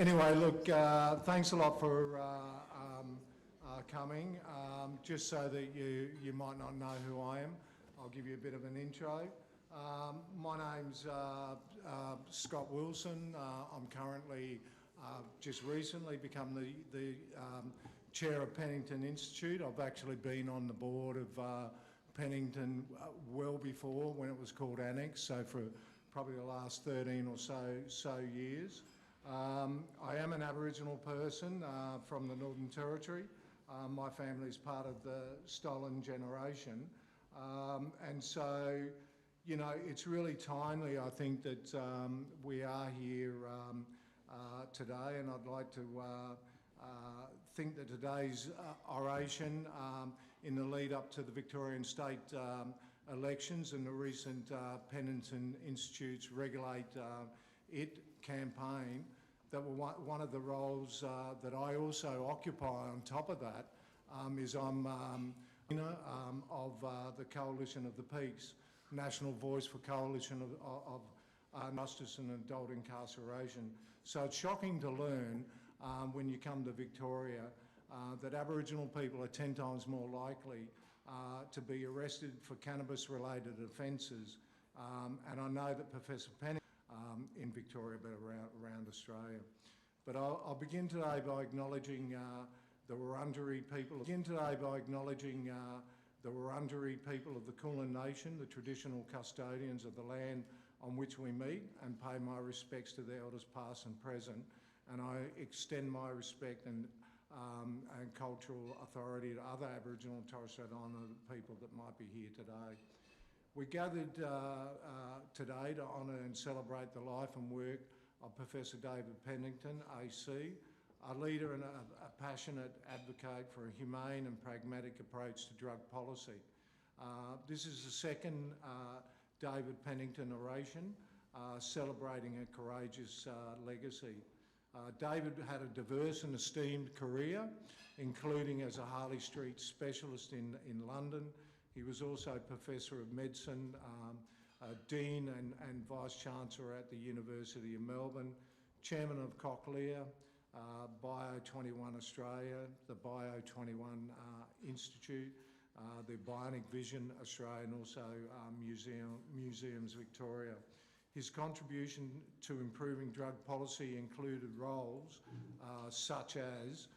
Anyway, look, thanks a lot for coming. Just so that you might not know who I am, I'll give you a bit of an intro. My name's Scott Wilson. I'm currently just recently become the chair of Penington Institute. I've actually been on the board of Penington well before, when it was called Annex, so for probably the last 13 or so years. I am an Aboriginal person from the Northern Territory. My family is part of the stolen generation, and so, you know, it's really timely, I think, that we are here today, and I'd like to think that today's oration in the lead up to the Victorian state elections and the recent Penington Institute's Regulate It campaign, that one of the roles that I also occupy on top of that is I'm of the Coalition of the Peaks, National Voice for Coalition of Justice and Adult Incarceration. So it's shocking to learn when you come to Victoria that Aboriginal people are 10 times more likely to be arrested for cannabis-related offences. And I know that Professor Penington in Victoria, but around Australia. But I'll begin today by acknowledging the Wurundjeri people. The Wurundjeri people of the Kulin Nation, the traditional custodians of the land on which we meet, and pay my respects to the elders past and present. And I extend my respect and cultural authority to other Aboriginal and Torres Strait Islander people that might be here today. We gathered today to honour and celebrate the life and work of Professor David Penington AC, a leader and a passionate advocate for a humane and pragmatic approach to drug policy. This is the second David Penington Oration, celebrating a courageous legacy. David had a diverse and esteemed career, including as a Harley Street specialist in London. He was also Professor of Medicine, Dean and Vice-Chancellor at the University of Melbourne, Chairman of Cochlear, Bio21 Australia, the Bio21 Institute, the Bionic Vision Australia, and also Museums Victoria. His contribution to improving drug policy included roles such as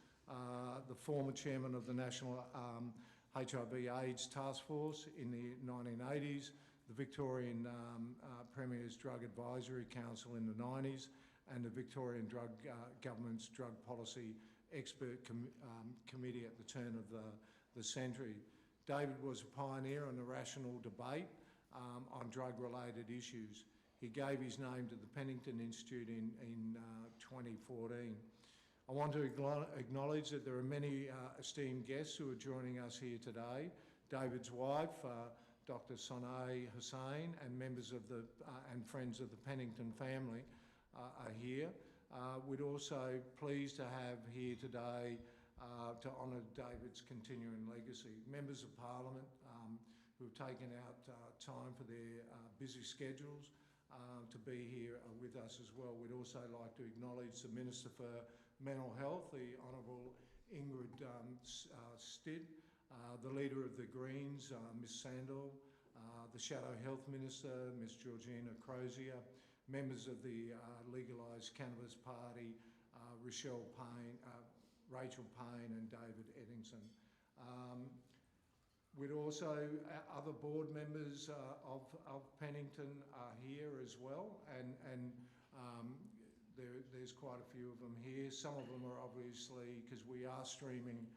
the former chairman of the National HIV/AIDS Task Force in the 1980s, the Victorian Premier's Drug Advisory Council in the 90s, and the Victorian Government's Drug Policy Expert Committee at the turn of the century. David was a pioneer in the rational debate on drug-related issues. He gave his name to the Penington Institute in 2014. I want to acknowledge that there are many esteemed guests who are joining us here today. David's wife, Dr. Sonay Hussain, and members of the and friends of the Penington family are here. We're also pleased to have here today to honour David's continuing legacy. Members of Parliament who have taken out time for their busy schedules to be here with us as well. We'd also like to acknowledge the Minister for Mental Health, the Honourable Ingrid Stitt, the Leader of the Greens, Ms Sandel, the Shadow Health Minister, Ms Georgina Crozier, members of the Legalised Cannabis Party, Rachel Payne and David Eddington. We'd also, other board members of Penington are here as well, and there's quite a few of them here. Some of them are obviously, because we are streaming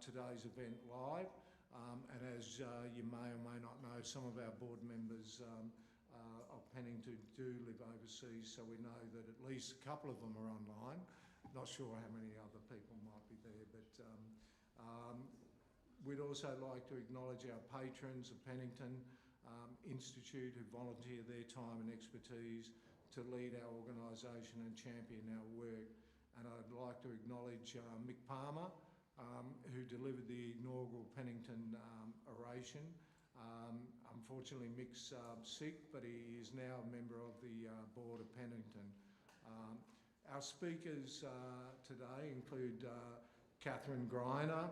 today's event live, and as you may or may not know, some of our board members of Penington do live overseas, so we know that at least a couple of them are online. Not sure how many other people might be there, but we'd also like to acknowledge our patrons of Penington Institute who volunteer their time and expertise to lead our organisation and champion our work. And I'd like to acknowledge Mick Palmer, who delivered the inaugural Penington Oration. Unfortunately, Mick's sick, but he is now a member of the board of Penington. Our speakers today include Catherine Greiner,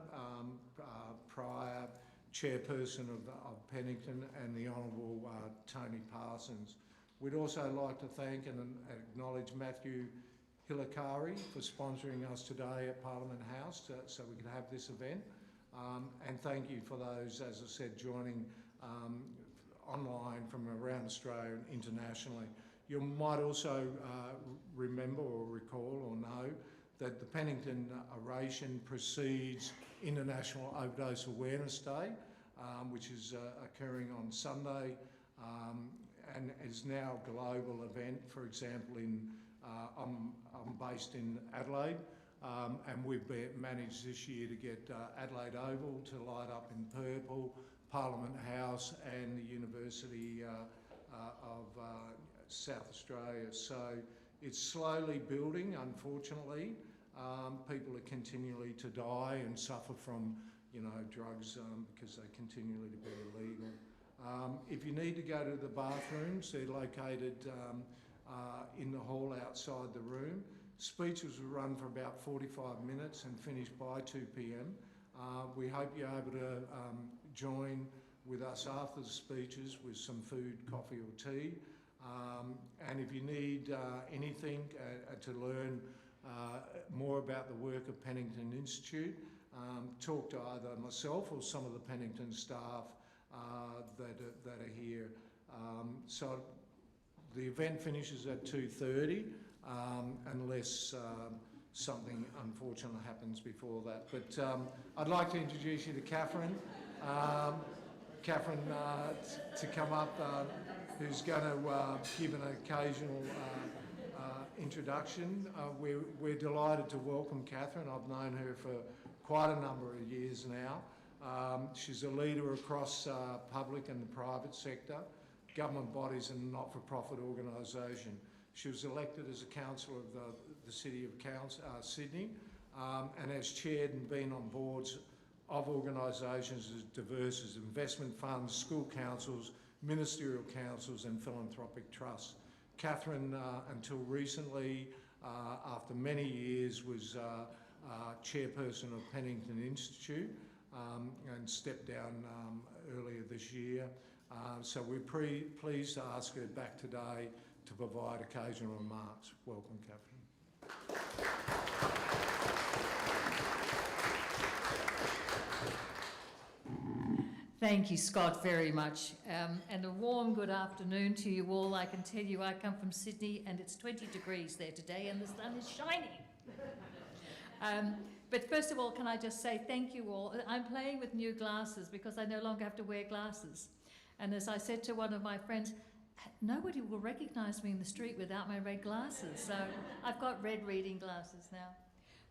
prior chairperson of Penington, and the Honourable Tony Parsons. We'd also like to thank and acknowledge Matthew Hilakari for sponsoring us today at Parliament House so we could have this event. And thank you for those, as I said, joining online from around Australia and internationally. You might also remember or recall or know that the Penington Oration precedes International Overdose Awareness Day, which is occurring on Sunday and is now a global event. For example, I'm based in Adelaide, and we've managed this year to get Adelaide Oval to light up in purple, Parliament House and the University of South Australia. So it's slowly building, unfortunately. People are continually to die and suffer from, drugs because they continually to be illegal. If you need to go to the bathrooms, they're located in the hall outside the room. Speeches will run for about 45 minutes and finish by 2 p.m. We hope you're able to join with us after the speeches with some food, coffee or tea. And if you need anything to learn more about the work of Penington Institute, talk to either myself or some of the Penington staff that are here. So the event finishes at 2:30 unless something unfortunate happens before that. But I'd like to introduce you to Catherine. Catherine to come up, who's going to give an occasional introduction. We're delighted to welcome Catherine. I've known her for quite a number of years now. She's a leader across public and the private sector, government bodies and not-for-profit organisation. She was elected as a councillor of the City of Sydney and has chaired and been on boards of organisations as diverse as investment funds, school councils, ministerial councils and philanthropic trusts. Catherine, until recently, after many years, was chairperson of Penington Institute and stepped down earlier this year. So we're pleased to ask her back today to provide occasional remarks. Welcome, Catherine. Thank you, Scott, very much. And a warm good afternoon to you all. I can tell you I come from Sydney and it's 20 degrees there today and the sun is shining. But first of all, can I just say thank you all. I'm playing with new glasses because I no longer have to wear glasses. And as I said to one of my friends, nobody will recognise me in the street without my red glasses. So I've got red reading glasses now.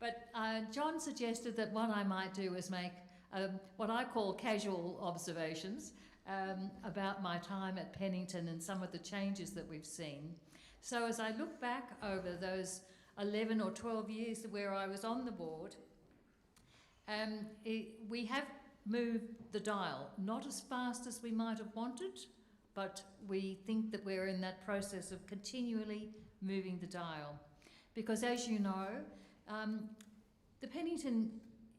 But John suggested that what I might do is make what I call casual observations about my time at Penington and some of the changes that we've seen. So as I look back over those 11 or 12 years where I was on the board, we have moved the dial, not as fast as we might have wanted, but we think that we're in that process of continually moving the dial. Because as you know, the Penington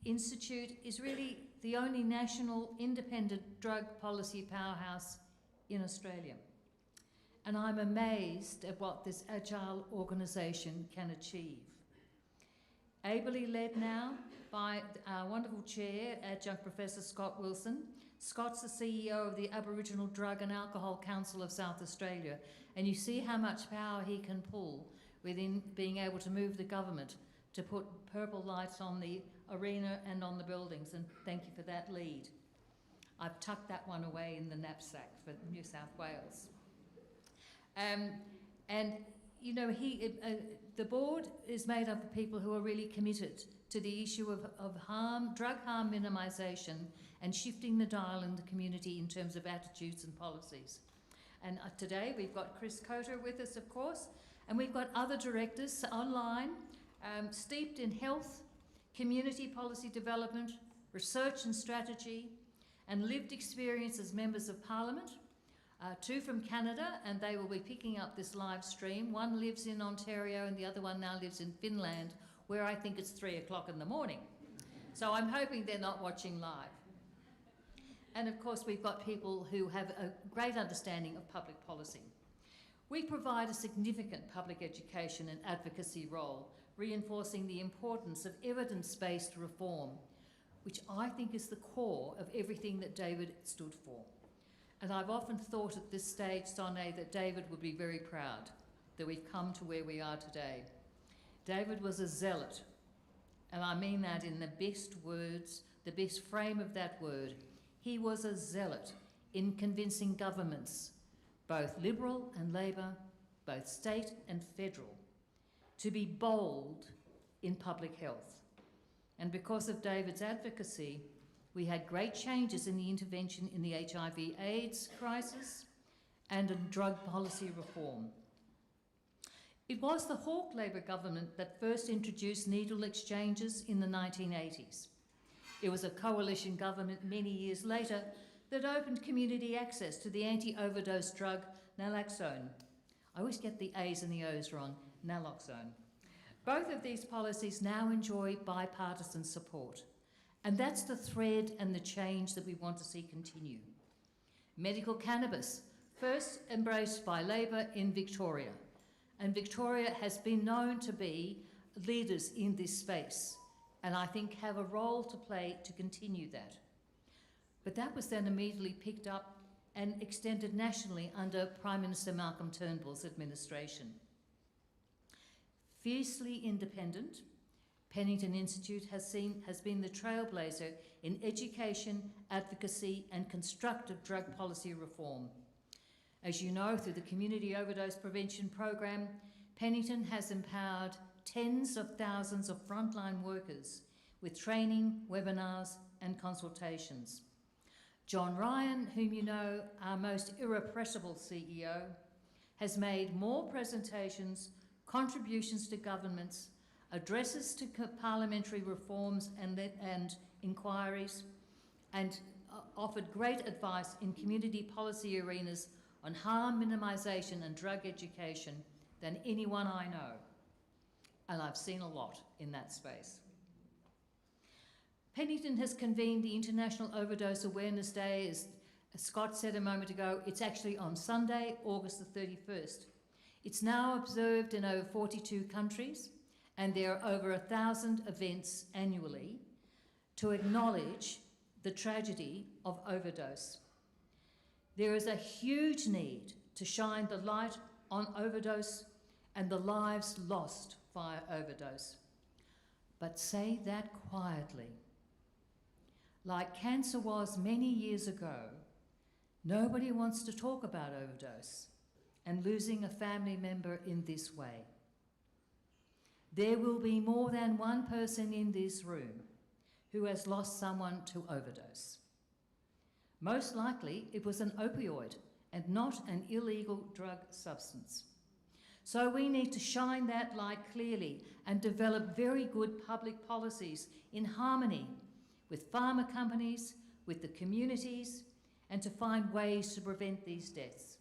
Institute is really the only national independent drug policy powerhouse in Australia. And I'm amazed at what this agile organisation can achieve. Ably led now by our wonderful chair, Adjunct Professor Scott Wilson. Scott's the CEO of the Aboriginal Drug and Alcohol Council of South Australia. And you see how much power he can pull within being able to move the government to put purple lights on the arena and on the buildings, and thank you for that lead. I've tucked that one away in the knapsack for New South Wales. And you know, the board is made up of people who are really committed to the issue of drug harm minimisation and shifting the dial in the community in terms of attitudes and policies. And today we've got Chris Cotter with us, of course, and we've got other directors online, steeped in health, community policy development, research and strategy, and lived experience as members of Parliament, two from Canada, and they will be picking up this live stream. One lives in Ontario and the other one now lives in Finland, where I think it's 3 o'clock in the morning. So I'm hoping they're not watching live. And of course, we've got people who have a great understanding of public policy. We provide a significant public education and advocacy role, reinforcing the importance of evidence-based reform, which I think is the core of everything that David stood for. And I've often thought at this stage, Sonne, that David would be very proud that we've come to where we are today. David was a zealot, and I mean that in the best words, the best frame of that word. He was a zealot in convincing governments, both Liberal and Labor, both state and federal, to be bold in public health. And because of David's advocacy, we had great changes in the intervention in the HIV/AIDS crisis and in drug policy reform. It was the Hawke Labor government that first introduced needle exchanges in the 1980s. It was a coalition government many years later that opened community access to the anti-overdose drug naloxone. I always get the A's and the O's wrong, naloxone. Both of these policies now enjoy bipartisan support, and that's the thread and the change that we want to see continue. Medical cannabis, first embraced by Labor in Victoria, and Victoria has been known to be leaders in this space, and I think have a role to play to continue that. But that was then immediately picked up and extended nationally under Prime Minister Malcolm Turnbull's administration. Fiercely independent, Penington Institute has been the trailblazer in education, advocacy and constructive drug policy reform. As you know, through the Community Overdose Prevention Program, Penington has empowered tens of thousands of frontline workers with training, webinars and consultations. John Ryan, whom you know, our most irrepressible CEO, has made more presentations, contributions to governments, addresses to parliamentary reforms and inquiries, and offered great advice in community policy arenas on harm minimisation and drug education than anyone I know. And I've seen a lot in that space. Penington has convened the International Overdose Awareness Day. As Scott said a moment ago, it's actually on Sunday, August the 31st. It's now observed in over 42 countries, and there are over 1,000 events annually to acknowledge the tragedy of overdose. There is a huge need to shine the light on overdose and the lives lost via overdose. But say that quietly. Like cancer was many years ago, nobody wants to talk about overdose and losing a family member in this way. There will be more than one person in this room who has lost someone to overdose. Most likely it was an opioid and not an illegal drug substance. So we need to shine that light clearly and develop very good public policies in harmony with pharma companies, with the communities, and to find ways to prevent these deaths.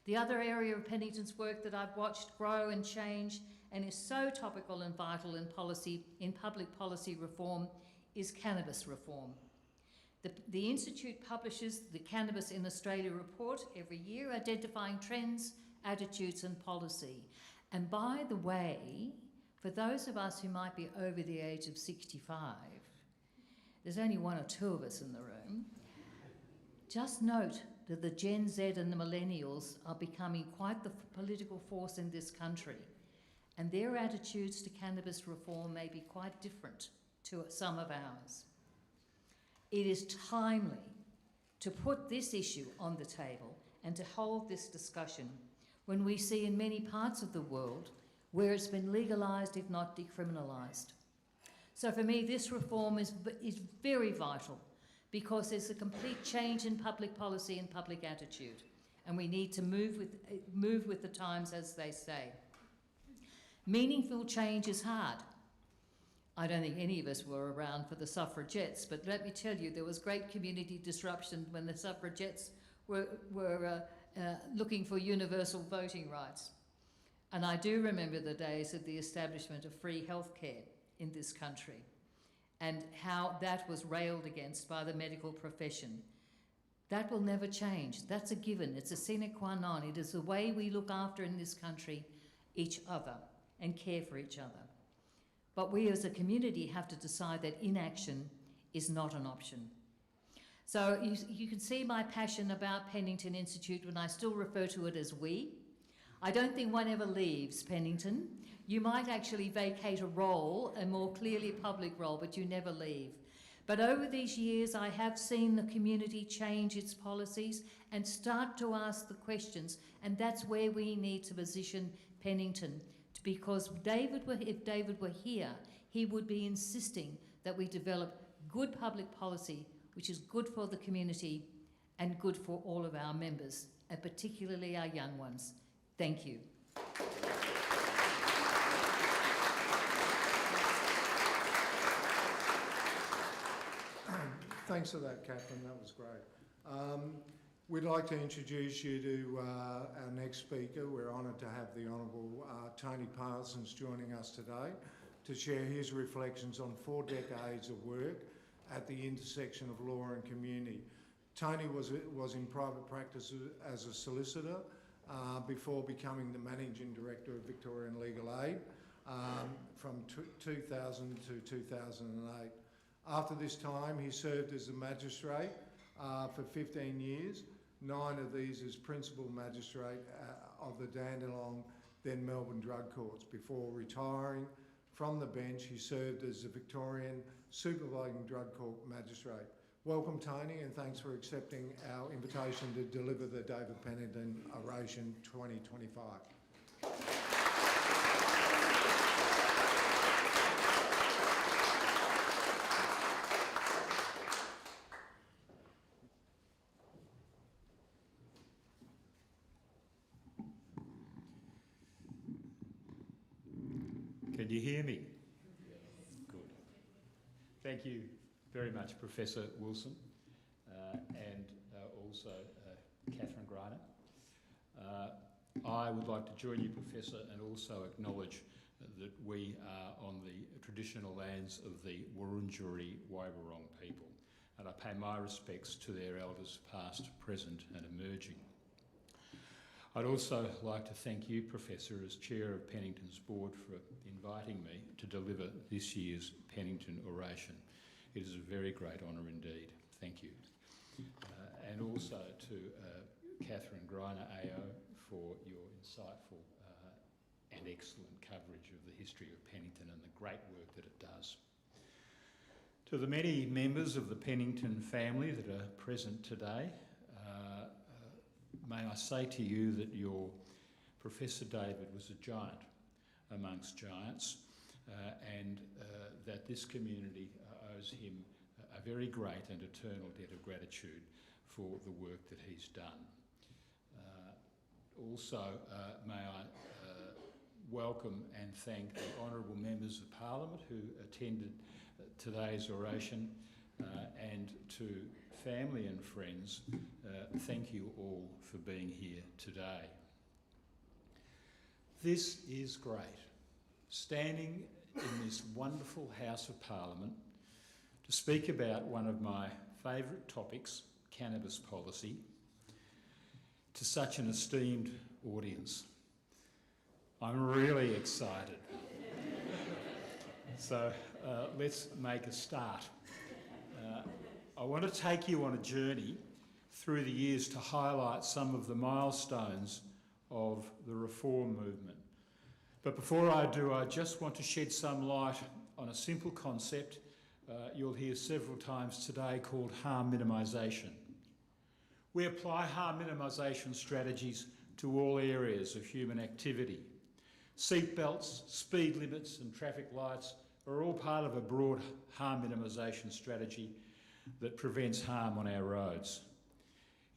The other area of Penington's work that I've watched grow and change and is so topical and vital in policy, in public policy reform, is cannabis reform. The Institute publishes the Cannabis in Australia report every year, identifying trends, attitudes and policy. And by the way, for those of us who might be over the age of 65, there's only one or two of us in the room, just note that the Gen Z and the millennials are becoming quite the political force in this country, and their attitudes to cannabis reform may be quite different to some of ours. It is timely to put this issue on the table and to hold this discussion when we see in many parts of the world where it's been legalised, if not decriminalised. So for me, this reform is very vital because there's a complete change in public policy and public attitude, and we need to move with the times, as they say. Meaningful change is hard. I don't think any of us were around for the suffragettes, but let me tell you, there was great community disruption when the suffragettes were looking for universal voting rights. And I do remember the days of the establishment of free healthcare in this country and how that was railed against by the medical profession. That will never change. That's a given. It's a sine qua non. It is the way we look after in this country each other and care for each other. But we as a community have to decide that inaction is not an option. So you can see my passion about Penington Institute when I still refer to it as we. I don't think one ever leaves Penington. You might actually vacate a role, a more clearly public role, but you never leave. But over these years, I have seen the community change its policies and start to ask the questions, and that's where we need to position Penington, because if David were here, he would be insisting that we develop good public policy, which is good for the community and good for all of our members, and particularly our young ones. Thank you. Thanks for that, Catherine. That was great. We'd like to introduce you to our next speaker. We're honoured to have the Honourable Tony Parsons joining us today to share his reflections on 4 decades of work at the intersection of law and community. Tony was in private practice as a solicitor before becoming the Managing Director of Victorian Legal Aid from 2000 to 2008. After this time, he served as a magistrate for 15 years, 9 of these as Principal Magistrate of the Dandenong, then Melbourne Drug Courts. Before retiring from the bench, he served as the Victorian Supervising Drug Court Magistrate. Welcome, Tony, and thanks for accepting our invitation to deliver the David Penington Oration 2025. Can you hear me? Good. Thank you very much, Professor Wilson, and also Catherine Greiner. I would like to join you, Professor, and also acknowledge that we are on the traditional lands of the Wurundjeri Woi-wurrung people, and I pay my respects to their elders past, present and emerging. I'd also like to thank you, Professor, as Chair of Penington's Board, for inviting me to deliver this year's Penington Oration. It is a very great honour indeed. Thank you. And also to Catherine Greiner AO for your insightful and excellent coverage of the history of Penington and the great work that it does. To the many members of the Penington family that are present today, may I say to you that your Professor David was a giant amongst giants, and that this community owes him a very great and eternal debt of gratitude for the work that he's done. Also, may I welcome and thank the honourable members of Parliament who attended today's oration, and to family and friends, thank you all for being here today. This is great. Standing in this wonderful House of Parliament to speak about one of my favourite topics, cannabis policy, to such an esteemed audience. I'm really excited. So let's make a start. I want to take you on a journey through the years to highlight some of the milestones of the reform movement. But before I do, I just want to shed some light on a simple concept you'll hear several times today called harm minimisation. We apply harm minimisation strategies to all areas of human activity. Seatbelts, speed limits and traffic lights are all part of a broad harm minimisation strategy that prevents harm on our roads.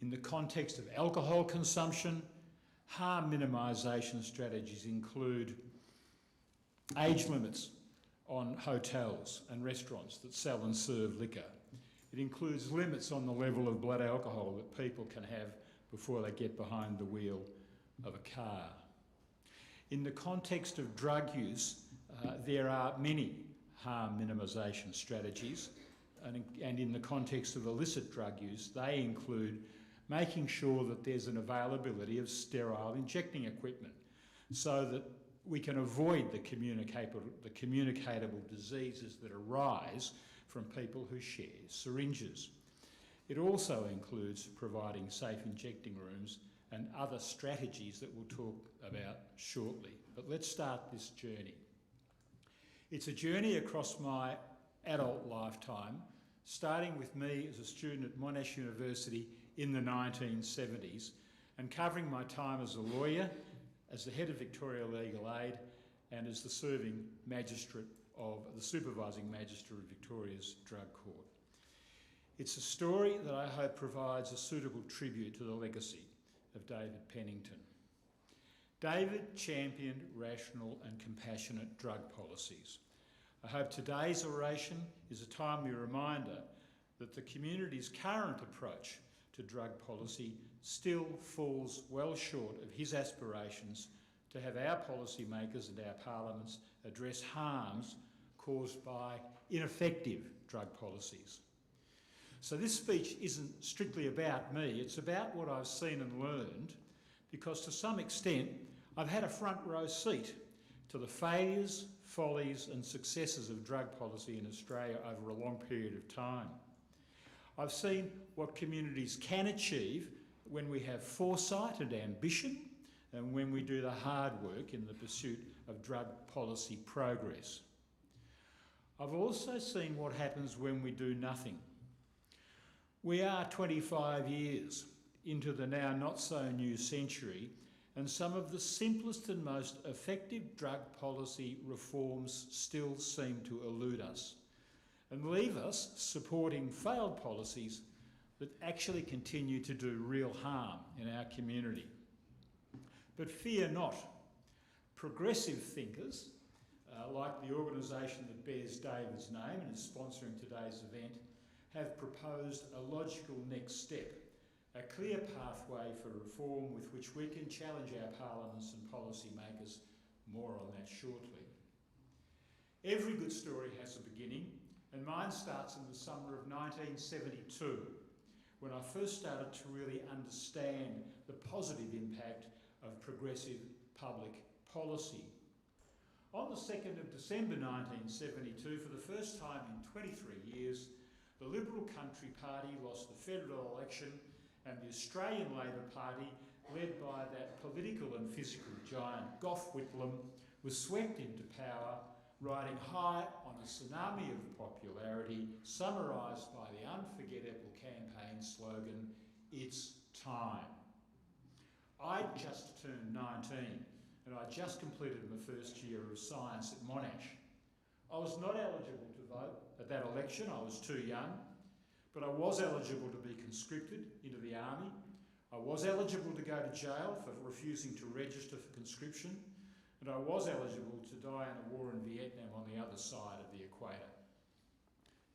In the context of alcohol consumption, harm minimisation strategies include age limits on hotels and restaurants that sell and serve liquor. It includes limits on the level of blood alcohol that people can have before they get behind the wheel of a car. In the context of drug use, there are many harm minimisation strategies, and in the context of illicit drug use, they include making sure that there's an availability of sterile injecting equipment so that we can avoid the communicatable diseases that arise from people who share syringes. It also includes providing safe injecting rooms and other strategies that we'll talk about shortly. But let's start this journey. It's a journey across my adult lifetime, starting with me as a student at Monash University in the 1970s and covering my time as a lawyer, as the head of Victoria Legal Aid and as the serving magistrate of the Supervising Magistrate of Victoria's Drug Court. It's a story that I hope provides a suitable tribute to the legacy of David Penington. David championed rational and compassionate drug policies. I hope today's oration is a timely reminder that the community's current approach to drug policy still falls well short of his aspirations to have our policymakers and our parliaments address harms caused by ineffective drug policies. So this speech isn't strictly about me, it's about what I've seen and learned, because to some extent I've had a front row seat to the failures, follies and successes of drug policy in Australia over a long period of time. I've seen what communities can achieve when we have foresight and ambition and when we do the hard work in the pursuit of drug policy progress. I've also seen what happens when we do nothing. We are 25 years into the now not so new century, and some of the simplest and most effective drug policy reforms still seem to elude us and leave us supporting failed policies that actually continue to do real harm in our community. But fear not. Progressive thinkers, like the organisation that bears David's name and is sponsoring today's event, have proposed a logical next step, a clear pathway for reform with which we can challenge our parliaments and policymakers. More on that shortly. Every good story has a beginning, and mine starts in the summer of 1972, when I first started to really understand the positive impact of progressive public policy. On the 2nd of December 1972, for the first time in 23 years, the Liberal Country Party lost the federal election, and the Australian Labor Party, led by that political and physical giant Gough Whitlam, was swept into power, riding high on a tsunami of popularity, summarised by the unforgettable campaign slogan, "It's time." I'd just turned 19 and I'd just completed my first year of science at Monash. I was not eligible to vote at that election, I was too young, but I was eligible to be conscripted into the army. I was eligible to go to jail for refusing to register for conscription, and I was eligible to die in a war in Vietnam on the other side of the equator.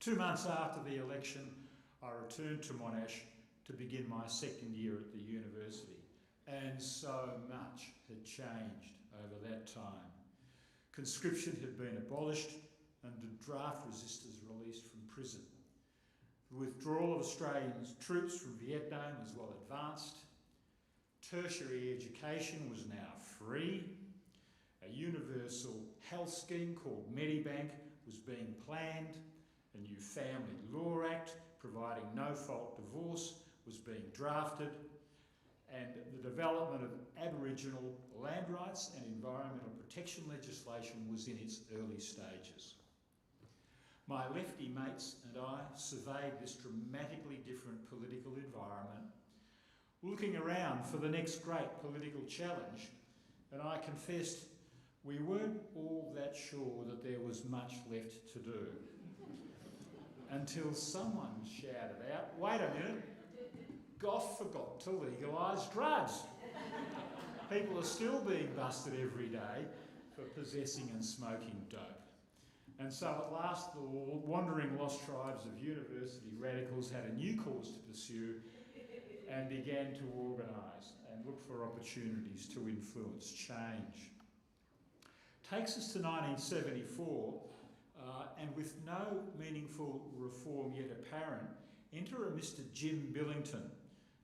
2 months after the election, I returned to Monash to begin my second year at the university, and so much had changed over that time. Conscription had been abolished and the draft resistors released from prison. The withdrawal of Australian troops from Vietnam was well advanced. Tertiary education was now free. A universal health scheme called Medibank was being planned. A new Family Law Act providing no-fault divorce was being drafted. And the development of Aboriginal land rights and environmental protection legislation was in its early stages. My lefty mates and I surveyed this dramatically different political environment, looking around for the next great political challenge, and I confessed we weren't all that sure that there was much left to do. Until someone shouted out, "Wait a minute, Gough forgot to legalise drugs." People are still being busted every day for possessing and smoking dope. And so at last the wandering lost tribes of university radicals had a new cause to pursue, and began to organise and look for opportunities to influence change. Takes us to 1974, and with no meaningful reform yet apparent, enter a Mr. Jim Billington,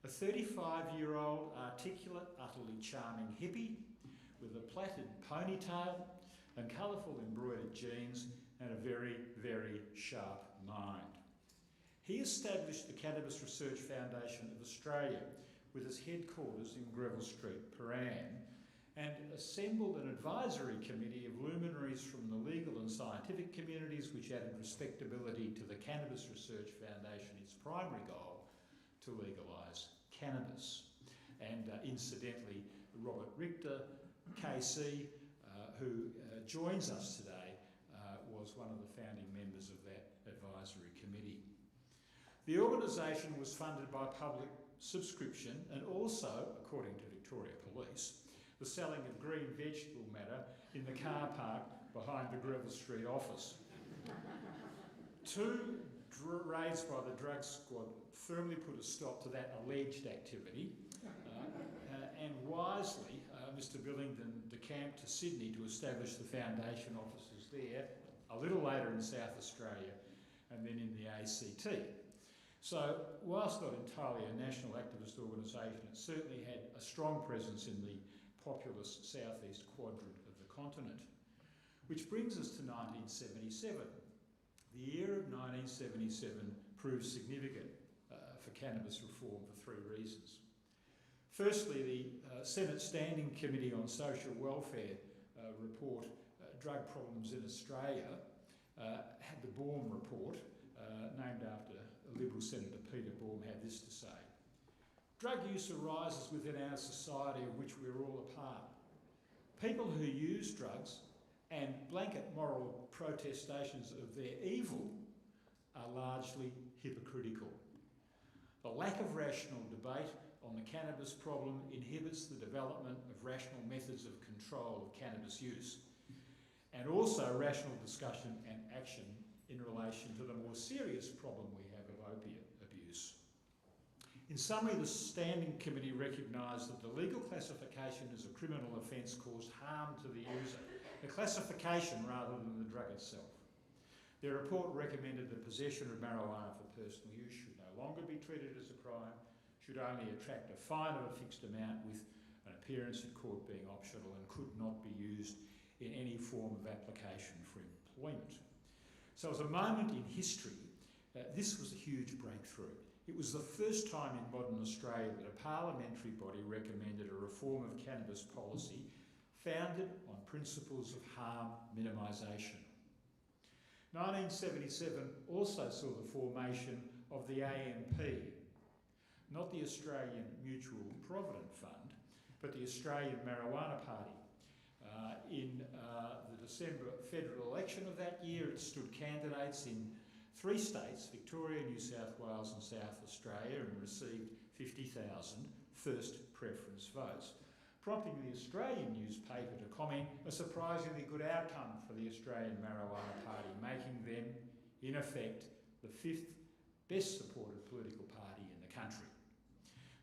a 35-year-old, articulate, utterly charming hippie with a plaited ponytail and colourful embroidered jeans and a very, very sharp mind. He established the Cannabis Research Foundation of Australia with its headquarters in Greville Street, Paran, and assembled an advisory committee of luminaries from the legal and scientific communities which added respectability to the Cannabis Research Foundation, its primary goal, to legalise cannabis. And incidentally, Robert Richter, KC, who joins us today, was one of the founding members of that advisory committee. The organisation was funded by public subscription and also, according to Victoria Police, the selling of green vegetable matter in the car park behind the Greville Street office. Two raids by the drug squad firmly put a stop to that alleged activity, and wisely, Mr. Billington decamped to Sydney to establish the foundation offices there, a little later in South Australia, and then in the ACT. So, whilst not entirely a national activist organisation, it certainly had a strong presence in the populous southeast quadrant of the continent. Which brings us to 1977. The year of 1977 proved significant for cannabis reform for three reasons. Firstly, the Senate Standing Committee on Social Welfare report, Drug Problems in Australia, had the Baum report, named after Liberal Senator Peter Baum, had this to say: drug use arises within our society of which we're all a part. People who use drugs and blanket moral protestations of their evil are largely hypocritical. The lack of rational debate on the cannabis problem inhibits the development of rational methods of control of cannabis use, and also rational discussion and action in relation to the more serious problem we have of opiate abuse. In summary, the Standing Committee recognised that the legal classification as a criminal offence caused harm to the user, the classification rather than the drug itself. Their report recommended that possession of marijuana for personal use should no longer be treated as a crime, should only attract a fine of a fixed amount with an appearance at court being optional, and could not be used in any form of application for employment. So as a moment in history, this was a huge breakthrough. It was the first time in modern Australia that a parliamentary body recommended a reform of cannabis policy founded on principles of harm minimisation. 1977 also saw the formation of the AMP, not the Australian Mutual Provident Fund, but the Australian Marijuana Party. In the December federal election of that year, it stood candidates in 3 states, Victoria, New South Wales and South Australia, and received 50,000 first preference votes, prompting the Australian newspaper to comment a surprisingly good outcome for the Australian Marijuana Party, making them, in effect, the 5th best supported political party in the country.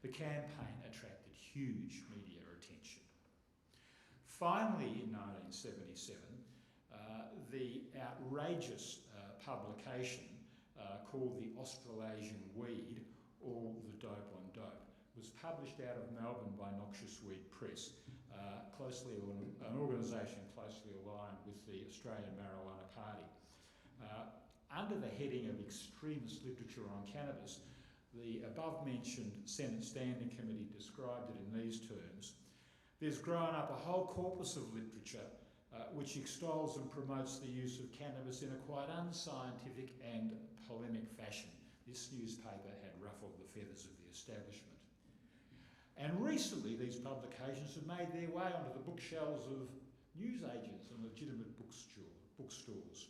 The campaign attracted huge media attention. Finally, in 1977, the outrageous publication called The Australasian Weed, or The Dope on Dope, was published out of Melbourne by Noxious Weed Press, an organisation closely aligned with the Australian Marijuana Party. Under the heading of extremist literature on cannabis, the above-mentioned Senate Standing Committee described it in these terms: there's grown up a whole corpus of literature which extols and promotes the use of cannabis in a quite unscientific and polemic fashion. This newspaper had ruffled the feathers of the establishment. And recently these publications have made their way onto the bookshelves of newsagents and legitimate bookstores.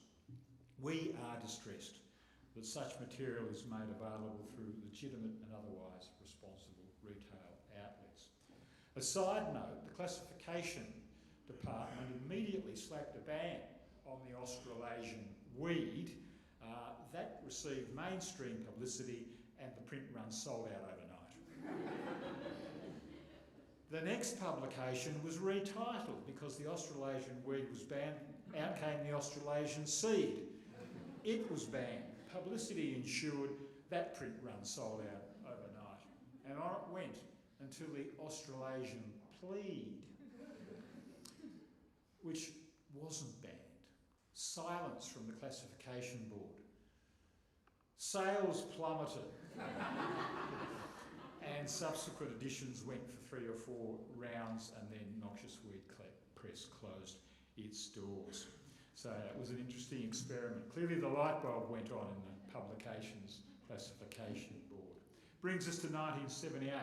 We are distressed that such material is made available through legitimate and otherwise responsible retail outlets. A side note, the classification department immediately slapped a ban on the Australasian Weed. That received mainstream publicity and the print run sold out overnight. The next publication was retitled because the Australasian weed was banned. Out came the Australasian seed. It was banned. Publicity ensued. That print run sold out overnight. And on it went until the Australasian plead, which wasn't banned. Silence from the classification board. Sales plummeted. And subsequent editions went for 3 or 4 rounds, and then Noxious Weed Press closed its doors. So it was an interesting experiment. Clearly the light bulb went on in the publications classification board. Brings us to 1978,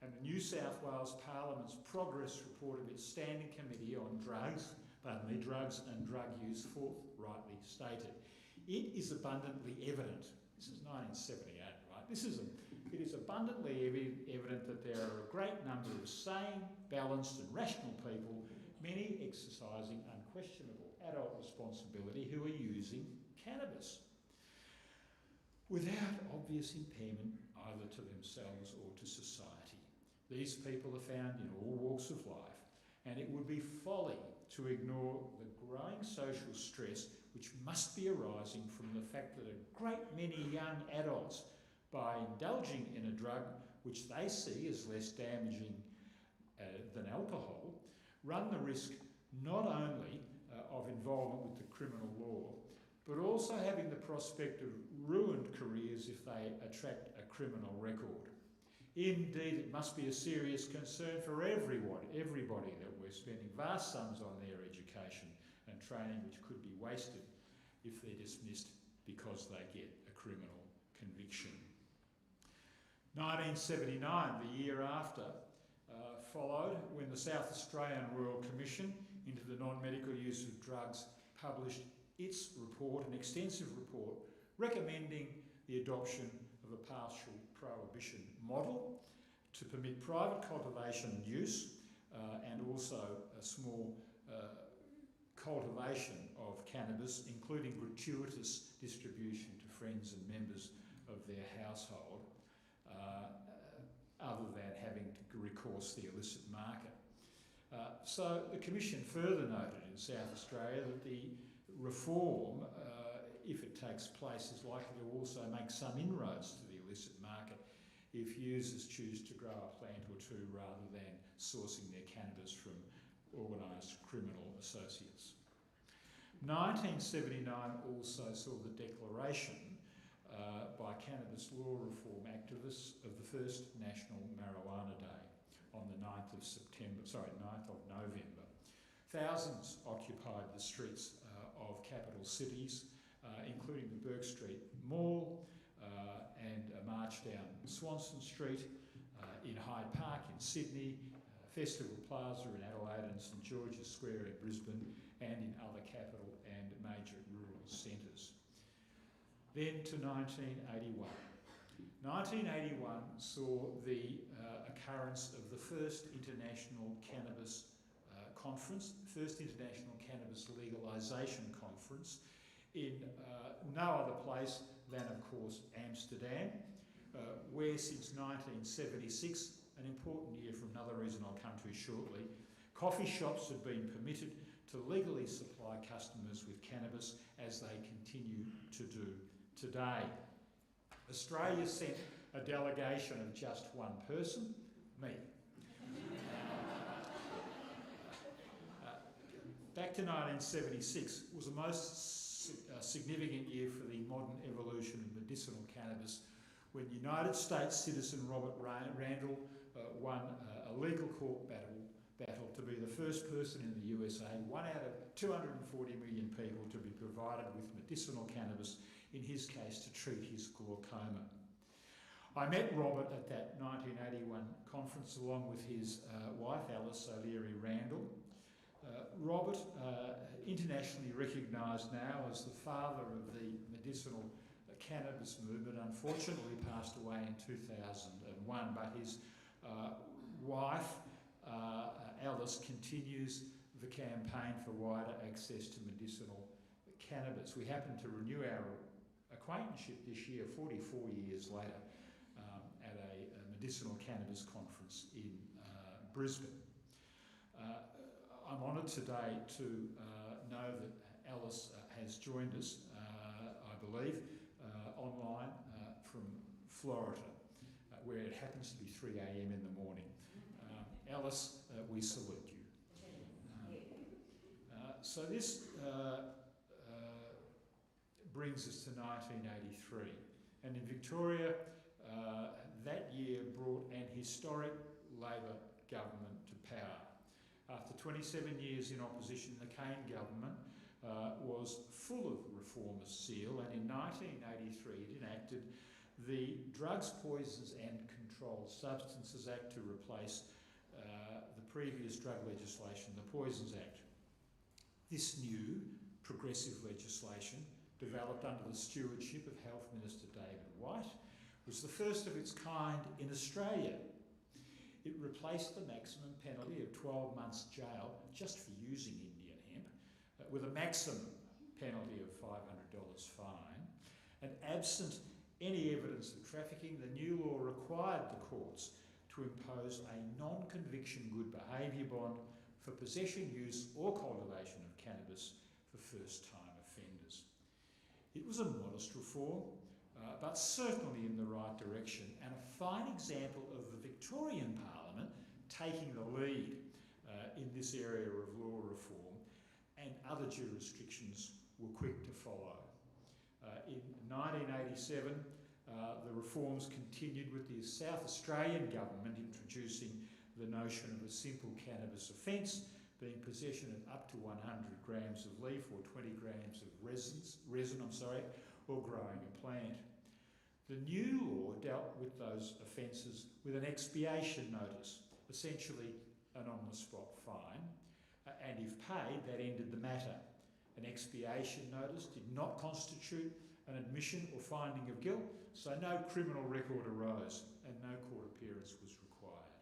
and the New South Wales Parliament's Progress Report of its Standing Committee on Drugs and Drug Use forthrightly stated, it is abundantly evident, this is 1978, right? It is abundantly evident that there are a great number of sane, balanced and rational people, many exercising unquestionable adult responsibility, who are using cannabis without obvious impairment either to themselves or to society. These people are found in all walks of life, and it would be folly to ignore the growing social stress which must be arising from the fact that a great many young adults, by indulging in a drug which they see as less damaging than alcohol, run the risk not only of involvement with the criminal law, but also having the prospect of ruined careers if they attract a criminal record. Indeed, it must be a serious concern for everybody that we're spending vast sums on their education and training which could be wasted if they're dismissed because they get a criminal conviction. 1979, the year after, followed when the South Australian Royal Commission into the non-medical use of drugs published its report, an extensive report, recommending the adoption of a partial prohibition model to permit private cultivation and use and also a small cultivation of cannabis, including gratuitous distribution to friends and members of their household, other than having to recourse the illicit market. So the Commission further noted in South Australia that the reform, if it takes place, is likely to also make some inroads to the illicit market if users choose to grow a plant or two rather than sourcing their cannabis from organised criminal associates. 1979 also saw the declaration by cannabis law reform activists of the first National Marijuana Day on the 9th of November. Thousands occupied the streets of capital cities, including the Bourke Street Mall and a march down Swanston Street, in Hyde Park in Sydney, Festival Plaza in Adelaide and St George's Square in Brisbane, and in other capital and major rural centres. Then to 1981. 1981 saw the occurrence of the first International Cannabis Conference, the first International Cannabis Legalisation Conference in no other place than, of course, Amsterdam, where since 1976, an important year for another reason I'll come to shortly, coffee shops have been permitted to legally supply customers with cannabis, as they continue to do today. Australia sent a delegation of just one person, me. Back to 1976 was the most significant year for the modern evolution of medicinal cannabis, when United States citizen Robert Randall won a legal court battle to be the first person in the USA, one out of 240 million people, to be provided with medicinal cannabis, in his case to treat his glaucoma. I met Robert at that 1981 conference along with his wife Alice O'Leary Randall. Robert, internationally recognised now as the father of the medicinal cannabis movement, unfortunately passed away in 2001, but his wife Alice continues the campaign for wider access to medicinal cannabis. We happen to renew our acquaintanceship this year, 44 years later, at a Medicinal Cannabis Conference in Brisbane. I'm honoured today to know that Alice has joined us, I believe, online from Florida, where it happens to be 3 a.m. in the morning. Alice, we salute you. So this brings us to 1983, and in Victoria, that year brought an historic Labor government to power. After 27 years in opposition, the Kane government was full of reformist zeal, and in 1983 it enacted the Drugs, Poisons and Controlled Substances Act to replace the previous drug legislation, the Poisons Act. This new progressive legislation, developed under the stewardship of Health Minister David White, was the first of its kind in Australia. It replaced the maximum penalty of 12 months jail just for using Indian hemp with a maximum penalty of $500 fine. And absent any evidence of trafficking, the new law required the courts to impose a non-conviction good behaviour bond for possession, use or cultivation of cannabis for first-time offenders. It was a modest reform, but certainly in the right direction, and a fine example of the Victorian Parliament taking the lead in this area of law reform, and other jurisdictions were quick to follow. In 1987, the reforms continued with the South Australian government introducing the notion of a simple cannabis offence, being possession of up to 100 grams of leaf or 20 grams of resin, or growing a plant. The new law dealt with those offences with an expiation notice, essentially an on-the-spot fine, and if paid, that ended the matter. An expiation notice did not constitute an admission or finding of guilt, so no criminal record arose and no court appearance was required.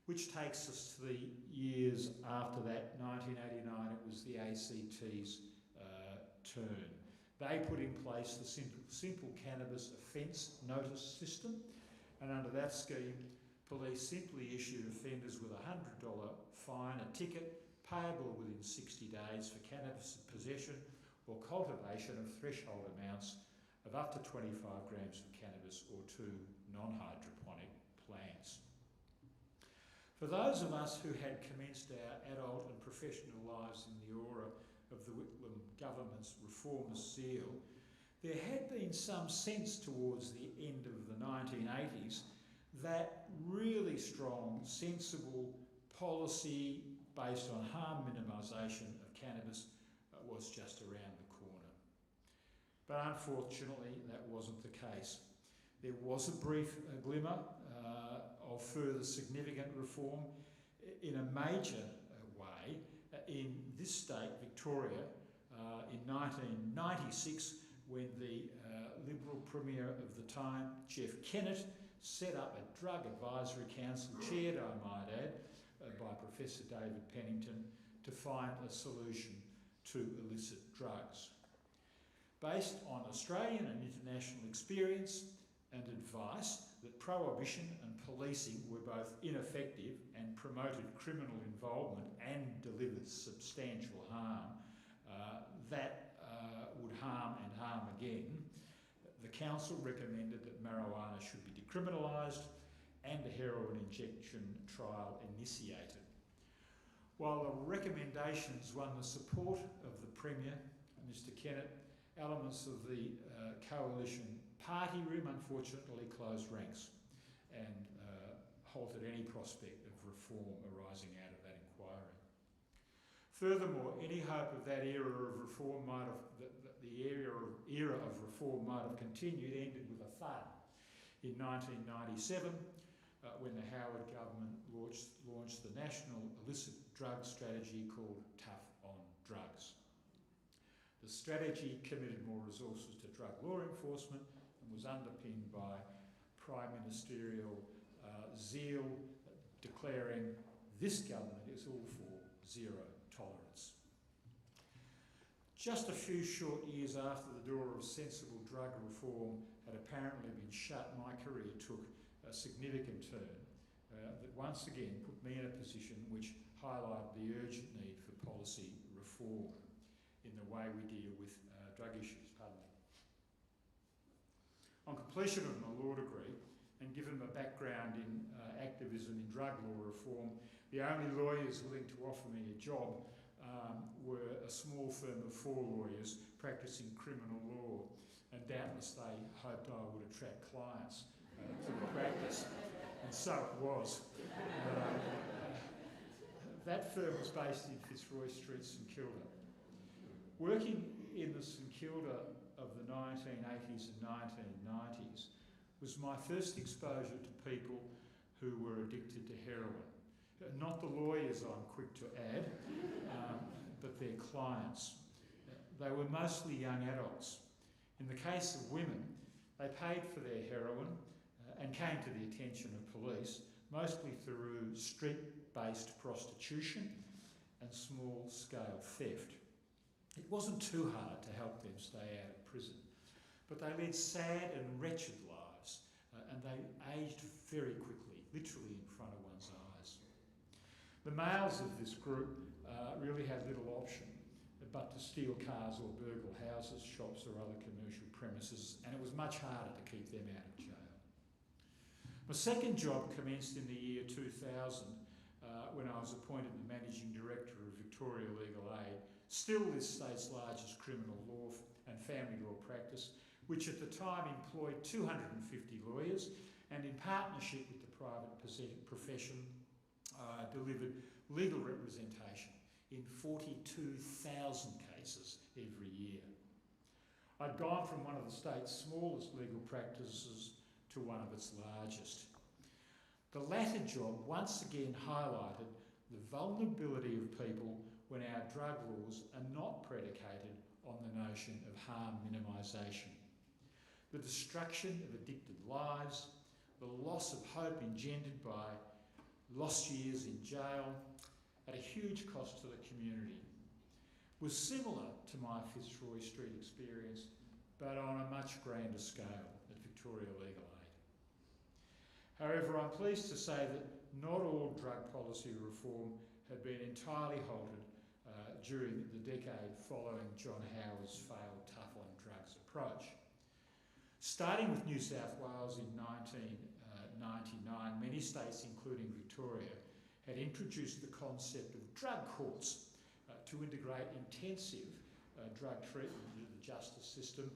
Which takes us to the years after that, 1989, it was the ACT's turn. They put in place the simple cannabis offence notice system, and under that scheme, police simply issued offenders with a $100 fine, a ticket payable within 60 days for cannabis possession or cultivation of threshold amounts of up to 25 grams of cannabis or 2 non-hydroponic plants. For those of us who had commenced our adult and professional lives in the aura of the Whitlam government's reformist zeal, there had been some sense towards the end of the 1980s that really strong, sensible policy based on harm minimisation of cannabis was just around the corner. But unfortunately, that wasn't the case. There was a brief glimmer of further significant reform in a major way in this state, Victoria, in 1996, when the Liberal Premier of the time, Jeff Kennett, set up a drug advisory council, chaired, I might add, by Professor David Penington, to find a solution to illicit drugs. Based on Australian and international experience and advice that prohibition and policing were both ineffective and promoted criminal involvement and delivered substantial harm that would harm and harm again, the council recommended that marijuana should be decriminalised and a heroin injection trial initiated. While the recommendations won the support of the Premier, Mr Kennett, elements of the coalition party room unfortunately closed ranks and halted any prospect of reform arising out of that inquiry. Furthermore, any hope of that era of reform might have, era of reform might have continued, ended with a thud. In 1997, when the Howard government launched the national illicit drug strategy called Tough on Drugs. The strategy committed more resources to drug law enforcement and was underpinned by Prime Ministerial zeal, declaring this government is all for zero tolerance. Just a few short years after the door of sensible drug reform had apparently been shut, my career took a significant turn that once again put me in a position which highlighted the urgent need for policy reform in the way we deal with drug issues. On completion of my law degree, and given my background in activism in drug law reform, the only lawyers willing to offer me a job were a small firm of 4 lawyers practising criminal law, and doubtless they hoped I would attract clients to the practice, and so it was. That firm was based in Fitzroy Street, St Kilda. Working in the St Kilda of the 1980s and 1990s was my first exposure to people who were addicted to heroin. Not the lawyers, I'm quick to add, but their clients. They were mostly young adults. In the case of women, they paid for their heroin and came to the attention of police, mostly through street-based prostitution and small-scale theft. It wasn't too hard to help them stay out of prison, but they led sad and wretched lives, and they aged very quickly, literally in front of one's eyes. The males of this group really had little option but to steal cars or burgle houses, shops or other commercial premises, and it was much harder to keep them out of jail. My second job commenced in the year 2000 when I was appointed the Managing Director of Victoria Legal Aid, still this state's largest criminal law and family law practice, which at the time employed 250 lawyers, and in partnership with the private profession delivered legal representation in 42,000 cases every year. I'd gone from one of the state's smallest legal practices to one of its largest. The latter job once again highlighted the vulnerability of people when our drug laws are not predicated on the notion of harm minimisation. The destruction of addicted lives, the loss of hope engendered by lost years in jail at a huge cost to the community was similar to my Fitzroy Street experience, but on a much grander scale at Victoria Legal Aid. However, I'm pleased to say that not all drug policy reform had been entirely halted during the decade following John Howard's failed tough on drugs approach. Starting with New South Wales in 1999, many states, including Victoria, had introduced the concept of drug courts to integrate intensive drug treatment into the justice system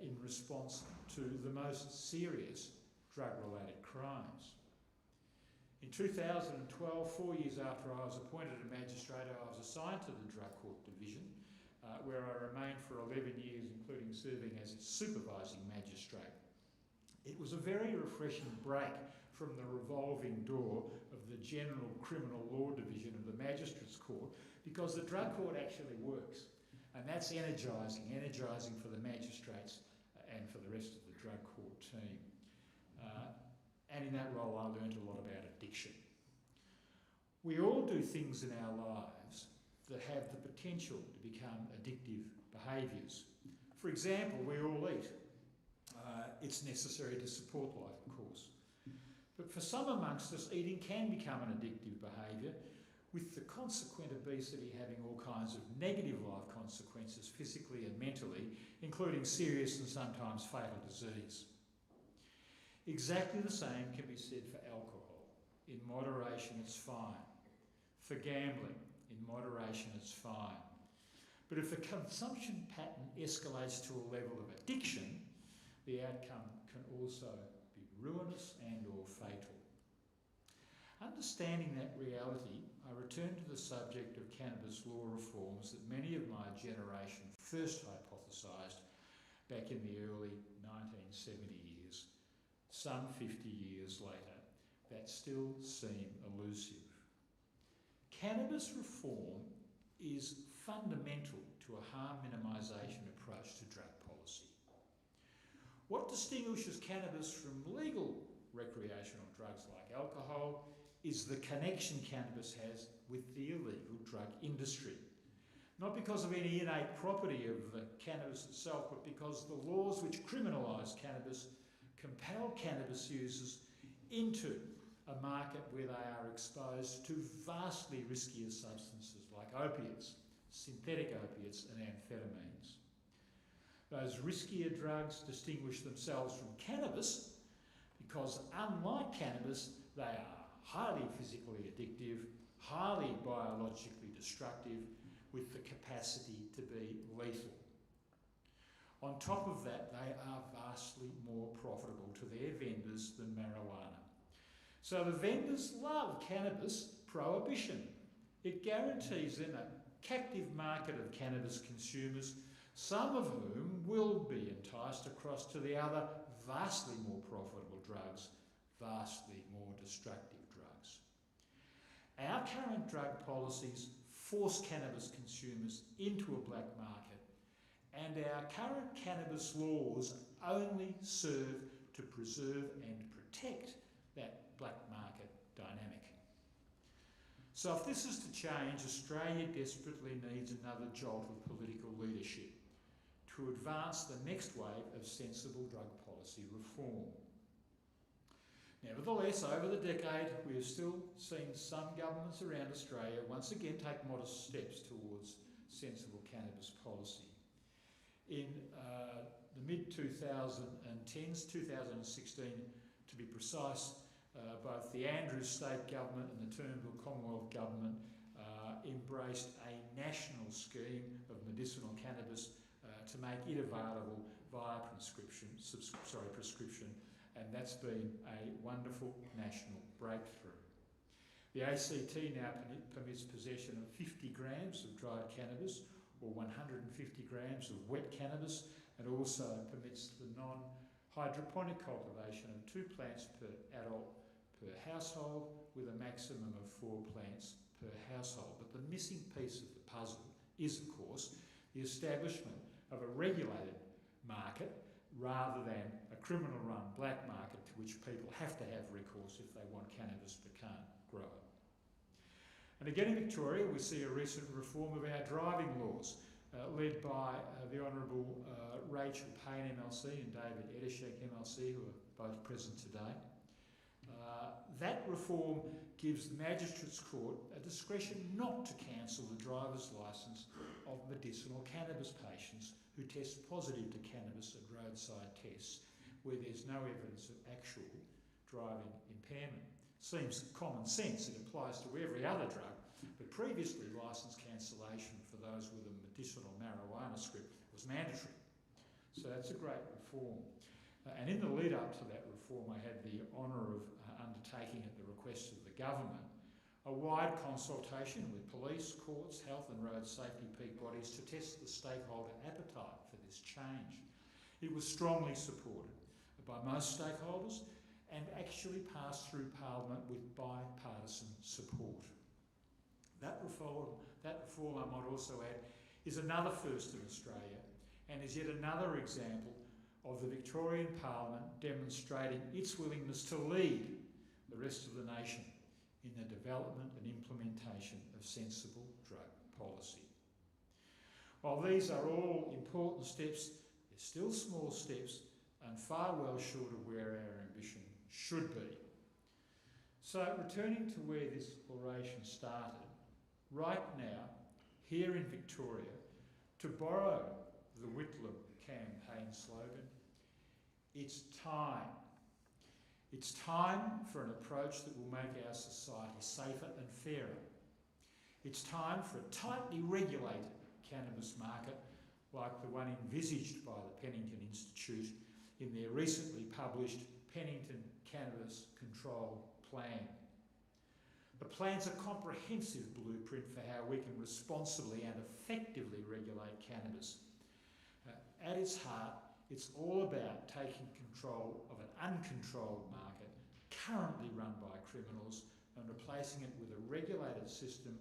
in response to the most serious drug-related crimes. In 2012, 4 years after I was appointed a magistrate, I was assigned to the Drug Court Division, where I remained for 11 years, including serving as its supervising magistrate. It was a very refreshing break from the revolving door of the General Criminal Law Division of the Magistrates Court, because the Drug Court actually works, and that's energising for the magistrates and for the rest of the Drug Court team. And in that role I learned a lot about addiction. We all do things in our lives that have the potential to become addictive behaviours. For example, we all eat. It's necessary to support life, of course. But for some amongst us, eating can become an addictive behaviour, with the consequent obesity having all kinds of negative life consequences, physically and mentally, including serious and sometimes fatal disease. Exactly the same can be said for alcohol. In moderation, it's fine. For gambling, in moderation, it's fine. But if the consumption pattern escalates to a level of addiction, the outcome can also be ruinous and or fatal. Understanding that reality, I return to the subject of cannabis law reforms that many of my generation first hypothesised back in the early 1970 years. Some 50 years later, that still seem elusive. Cannabis reform is fundamental to a harm minimisation approach to drug policy. What distinguishes cannabis from legal recreational drugs like alcohol is the connection cannabis has with the illegal drug industry. Not because of any innate property of the cannabis itself, but because the laws which criminalise cannabis compel cannabis users into a market where they are exposed to vastly riskier substances like opiates, synthetic opiates and amphetamines. Those riskier drugs distinguish themselves from cannabis because, unlike cannabis, they are highly physically addictive, highly biologically destructive, with the capacity to be lethal. On top of that, they are vastly more profitable to their vendors than marijuana. So the vendors love cannabis prohibition. It guarantees them a captive market of cannabis consumers, some of whom will be enticed across to the other vastly more profitable drugs, vastly more destructive drugs. Our current drug policies force cannabis consumers into a black market, and our current cannabis laws only serve to preserve and protect that black market dynamic. So if this is to change, Australia desperately needs another jolt of political leadership to advance the next wave of sensible drug policy reform. Nevertheless, over the decade, we have still seen some governments around Australia once again take modest steps towards sensible cannabis policy. In the mid-2010s, 2016 to be precise, both the Andrews State Government and the Turnbull Commonwealth Government embraced a national scheme of medicinal cannabis to make it available via prescription, and that's been a wonderful national breakthrough. The ACT now permits possession of 50 grams of dried cannabis or 150 grams of wet cannabis, and also permits the non-hydroponic cultivation of 2 plants per adult per household, with a maximum of 4 plants per household. But the missing piece of the puzzle is, of course, the establishment of a regulated market rather than a criminal-run black market to which people have to have recourse if they want cannabis but can't grow it. And again in Victoria, we see a recent reform of our driving laws, led by the Honourable Rachel Payne MLC and David Penington MLC, who are both present today. That reform gives the Magistrates Court a discretion not to cancel the driver's licence of medicinal cannabis patients who test positive to cannabis at roadside tests where there's no evidence of actual driving impairment. Seems common sense, it applies to every other drug, but previously licence cancellation for those with a medicinal marijuana script was mandatory. So that's a great reform. And in the lead up to that reform, I had the honour of undertaking at the request of the government a wide consultation with police, courts, health and road safety peak bodies to test the stakeholder appetite for this change. It was strongly supported by most stakeholders and actually passed through Parliament with bipartisan support. That reform, I might also add, is another first in Australia and is yet another example of the Victorian Parliament demonstrating its willingness to lead the rest of the nation in the development and implementation of sensible drug policy. While these are all important steps, they're still small steps and far well short of where our ambition should be. So returning to where this oration started, right now, here in Victoria, to borrow the Whitlam campaign slogan, it's time. It's time for an approach that will make our society safer and fairer. It's time for a tightly regulated cannabis market like the one envisaged by the Penington Institute in their recently published Penington Cannabis Control Plan. The plan's a comprehensive blueprint for how we can responsibly and effectively regulate cannabis. At its heart, it's all about taking control of an uncontrolled market currently run by criminals and replacing it with a regulated system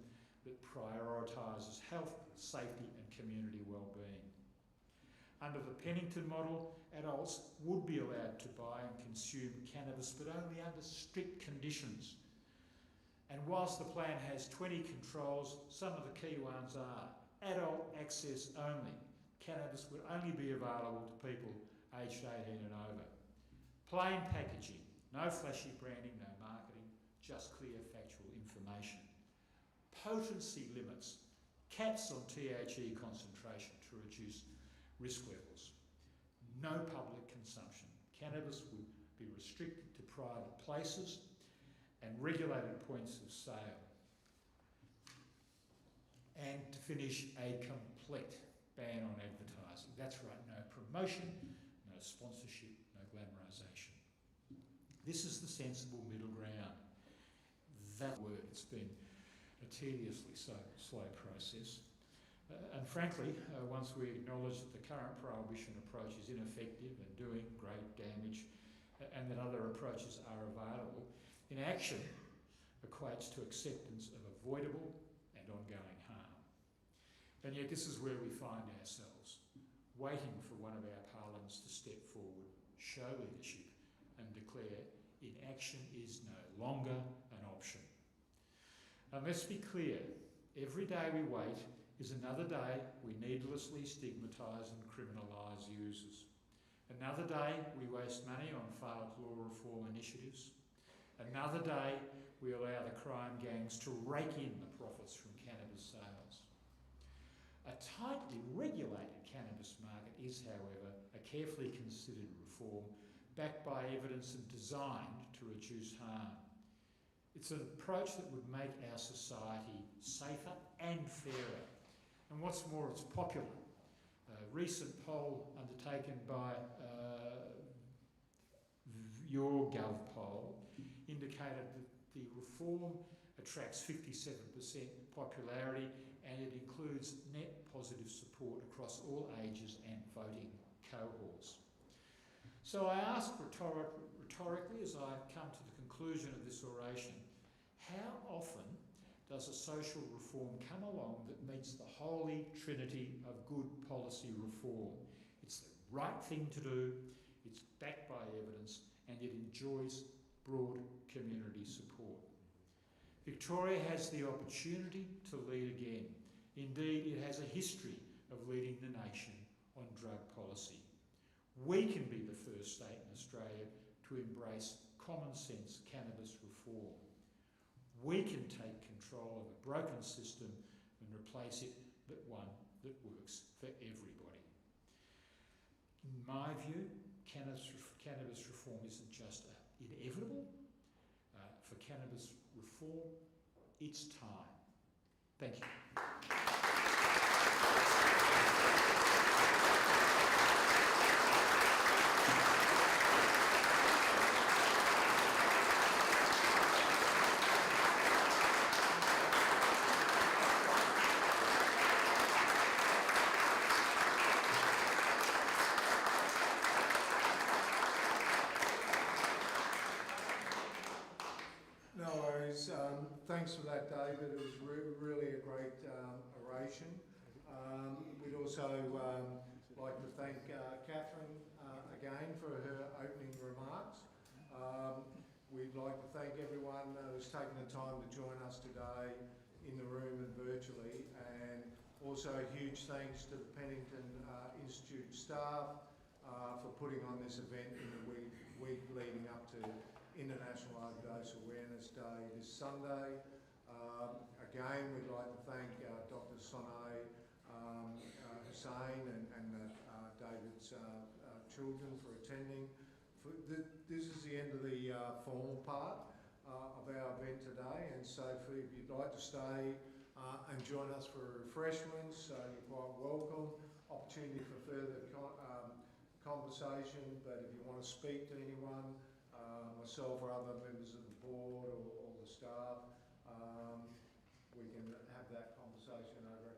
that prioritises health, safety and community well-being. Under the Penington model, adults would be allowed to buy and consume cannabis, but only under strict conditions. And whilst the plan has 20 controls, some of the key ones are adult access only. Cannabis would only be available to people aged 18 and over. Plain packaging, No flashy branding, no marketing, just clear factual information. Potency limits, caps on THC concentration to reduce risk levels. No public consumption. Cannabis would be restricted to private places and regulated points of sale. And to finish, a complete ban on advertising. That's right, no promotion, no sponsorship, no glamorisation. This is the sensible middle ground. That word, it's been a tediously slow process. And frankly, once we acknowledge that the current prohibition approach is ineffective and doing great damage, and that other approaches are available, inaction equates to acceptance of avoidable and ongoing harm. And yet this is where we find ourselves, waiting for one of our parliaments to step forward, show leadership, and declare inaction is no longer an option. And let's be clear, every day we wait is another day we needlessly stigmatise and criminalise users. Another day we waste money on failed law reform initiatives. Another day we allow the crime gangs to rake in the profits from cannabis sales. A tightly regulated cannabis market is, however, a carefully considered reform backed by evidence and designed to reduce harm. It's an approach that would make our society safer and fairer. And what's more, it's popular. A recent poll undertaken by your Gov poll indicated that the reform attracts 57% popularity, and it includes net positive support across all ages and voting cohorts. So I ask rhetorically, as I come to the conclusion of this oration, how often does a social reform come along that meets the holy trinity of good policy reform? It's the right thing to do, it's backed by evidence, and it enjoys broad community support. Victoria has the opportunity to lead again. Indeed, it has a history of leading the nation on drug policy. We can be the first state in Australia to embrace common sense cannabis reform. We can take control of a broken system and replace it with one that works for everybody. In my view, cannabis reform isn't just inevitable. For cannabis reform, it's time. Thank you. Thanks for that, David. It was really a great oration. We'd also like to thank Catherine again for her opening remarks. We'd like to thank everyone who's taken the time to join us today in the room and virtually, and also a huge thanks to the Penington Institute staff for putting on this event in the week leading up to International Overdose Awareness Day this Sunday. Again, we'd like to thank Dr. Sonay Hussain and David's children for attending. This is the end of the formal part of our event today, and so if you'd like to stay and join us for refreshments, you're quite welcome. Opportunity for further conversation, but if you want to speak to anyone, myself or other members of the board or the staff, we can have that conversation over